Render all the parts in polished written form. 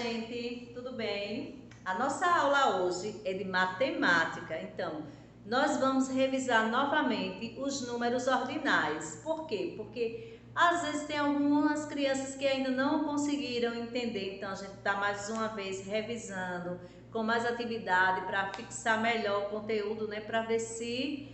gente, tudo bem? A nossa aula hoje é de matemática, então nós vamos revisar novamente os números ordinais. Por quê? Porque às vezes tem algumas crianças que ainda não conseguiram entender, então a gente está mais uma vez revisando com mais atividade para fixar melhor o conteúdo, né? Para ver se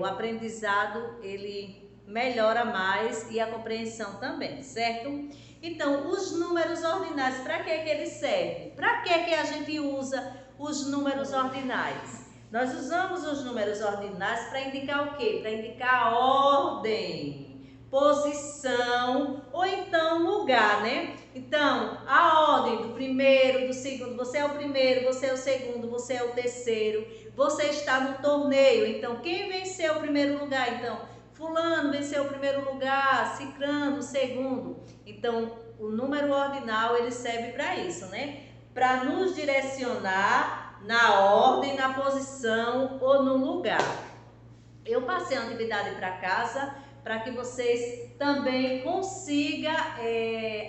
o aprendizado ele melhora mais e a compreensão também, certo? Então, os números ordinais, para que eles servem? Para que a gente usa os números ordinais? Nós usamos os números ordinais para indicar o quê? Para indicar a ordem, posição ou então lugar, né? Então, a ordem do primeiro, do segundo, você é o primeiro, você é o segundo, você é o terceiro, você está no torneio, então quem venceu o primeiro lugar? Então, fulano venceu o primeiro lugar, ciclano o segundo. Então, o número ordinal ele serve para isso, né? Para nos direcionar na ordem, na posição ou no lugar. Eu passei a atividade para casa para que vocês também consigam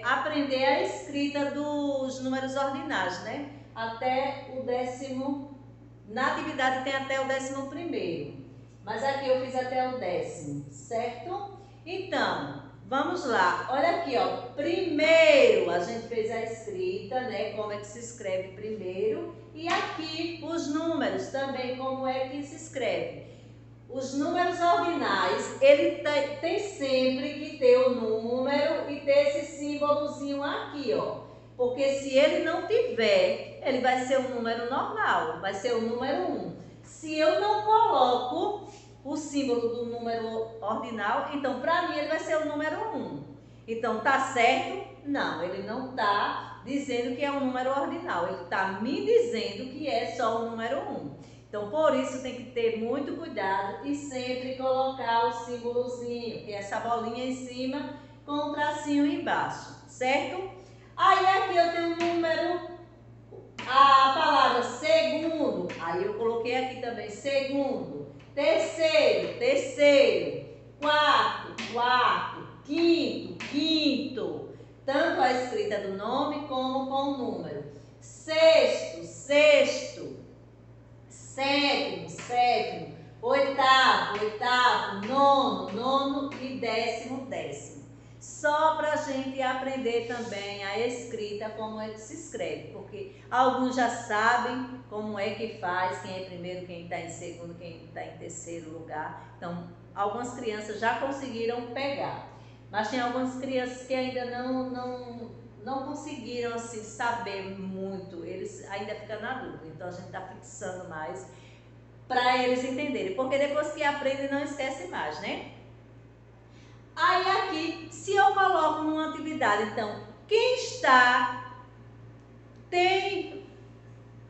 aprender a escrita dos números ordinais, né? Até o décimo, na atividade tem até o 11º. Mas aqui eu fiz até o 10º, certo? Então, vamos lá. Olha aqui, ó. Primeiro, a gente fez a escrita, né? Como é que se escreve primeiro. E aqui, os números também, como é que se escreve. Os números ordinais, ele tem sempre que ter o número e ter esse símbolozinho aqui, ó. Porque se ele não tiver, ele vai ser um número normal, vai ser o número 1. Se eu não coloco o símbolo do número ordinal, então para mim ele vai ser o número 1. Então tá certo? Não, ele não está dizendo que é um número ordinal, ele está me dizendo que é só o número 1. Então por isso tem que ter muito cuidado e sempre colocar o símbolozinho, que é essa bolinha em cima com o tracinho embaixo, certo? Aí aqui eu tenho um número, a palavra segundo, aí eu coloquei aqui também segundo, terceiro, quarto, quinto, tanto a escrita do nome como com o número, sexto, sétimo, oitavo, nono e décimo. Só para a gente aprender também a escrita, como é que se escreve, porque alguns já sabem como é que faz, quem é primeiro, quem está em segundo, quem está em terceiro lugar. Então, algumas crianças já conseguiram pegar, mas tem algumas crianças que ainda não conseguiram assim, saber muito, eles ainda ficam na dúvida. Então, a gente está fixando mais para eles entenderem, porque depois que aprendem não esquece mais, né? Aí aqui, se eu coloco numa atividade, então, quem está, tem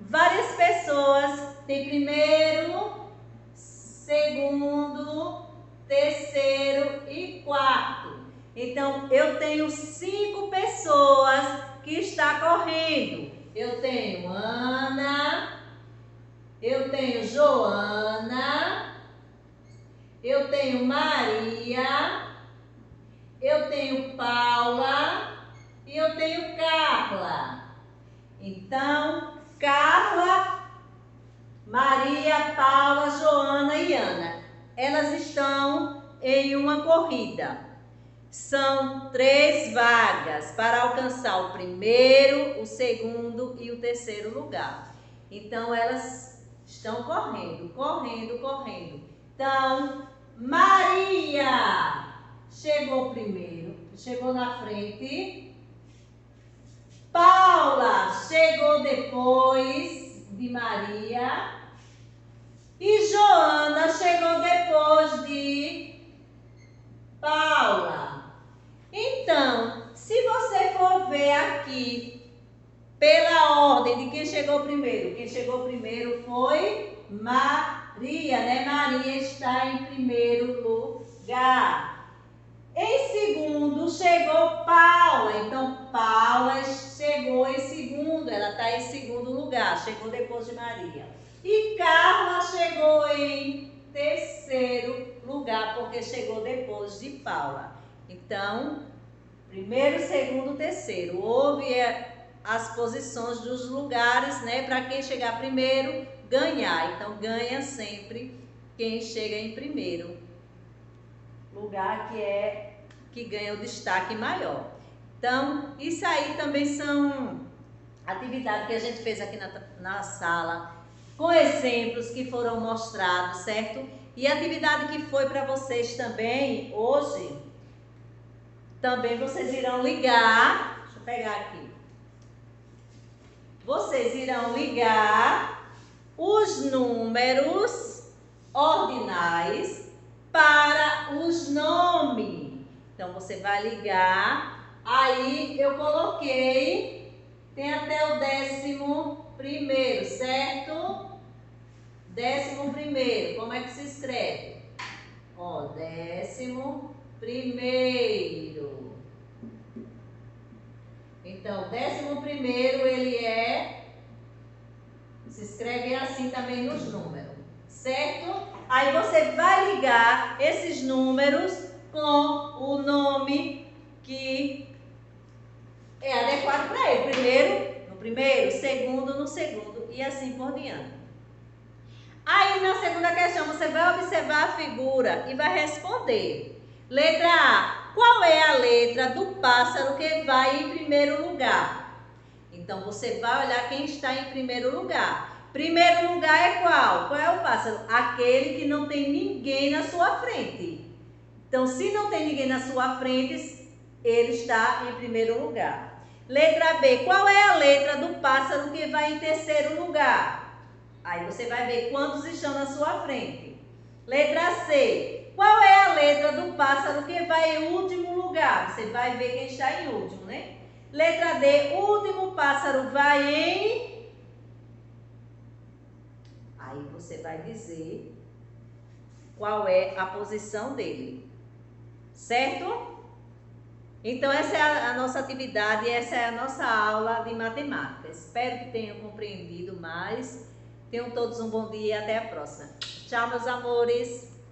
várias pessoas, tem primeiro, segundo, terceiro e quarto. Então, eu tenho 5 pessoas que estão correndo. Eu tenho Ana, eu tenho Joana, eu tenho Maria, eu tenho Paula e eu tenho Carla. Então, Carla, Maria, Paula, Joana e Ana, elas estão em uma corrida. São 3 vagas para alcançar o primeiro, o segundo e o terceiro lugar. Então, elas estão correndo. Então, Maria chegou primeiro, chegou na frente. Paula chegou depois de Maria. E Joana chegou depois de Paula. Então, se você for ver aqui, pela ordem de quem chegou primeiro foi Maria, né? Maria está em primeiro lugar. Em segundo chegou Paula, então Paula chegou em segundo, ela está em segundo lugar, chegou depois de Maria. E Carla chegou em terceiro lugar, porque chegou depois de Paula. Então, primeiro, segundo, terceiro. Houve as posições dos lugares, né? Para quem chegar primeiro, ganhar. Então, ganha sempre quem chega em primeiro lugar, que ganha o destaque maior. Então, isso aí também são atividades que a gente fez aqui na sala, com exemplos que foram mostrados, certo? E a atividade que foi para vocês também, hoje, também vocês irão ligar, deixa eu pegar aqui. Vocês irão ligar os números ordinais para os nomes. Então, você vai ligar, aí eu coloquei, tem até o 11º, certo? 11º, como é que se escreve? Ó, 11º. Então, 11º, ele se escreve assim também nos números, certo? Aí você vai ligar esses números com o nome que é adequado para ele. Primeiro no primeiro, segundo no segundo e assim por diante. Aí na segunda questão você vai observar a figura e vai responder. Letra A. Qual é a letra do pássaro que vai em primeiro lugar? Então você vai olhar quem está em primeiro lugar. Primeiro lugar é qual? Qual é o pássaro? Aquele que não tem ninguém na sua frente. Então, se não tem ninguém na sua frente, ele está em primeiro lugar. Letra B. Qual é a letra do pássaro que vai em terceiro lugar? Aí você vai ver quantos estão na sua frente. Letra C. Qual é a letra do pássaro que vai em último lugar? Você vai ver quem está em último, né? Letra D. O último pássaro vai em... Aí você vai dizer qual é a posição dele. Certo? Então, essa é a nossa atividade, essa é a nossa aula de matemática. Espero que tenham compreendido mais. Tenham todos um bom dia e até a próxima. Tchau, meus amores!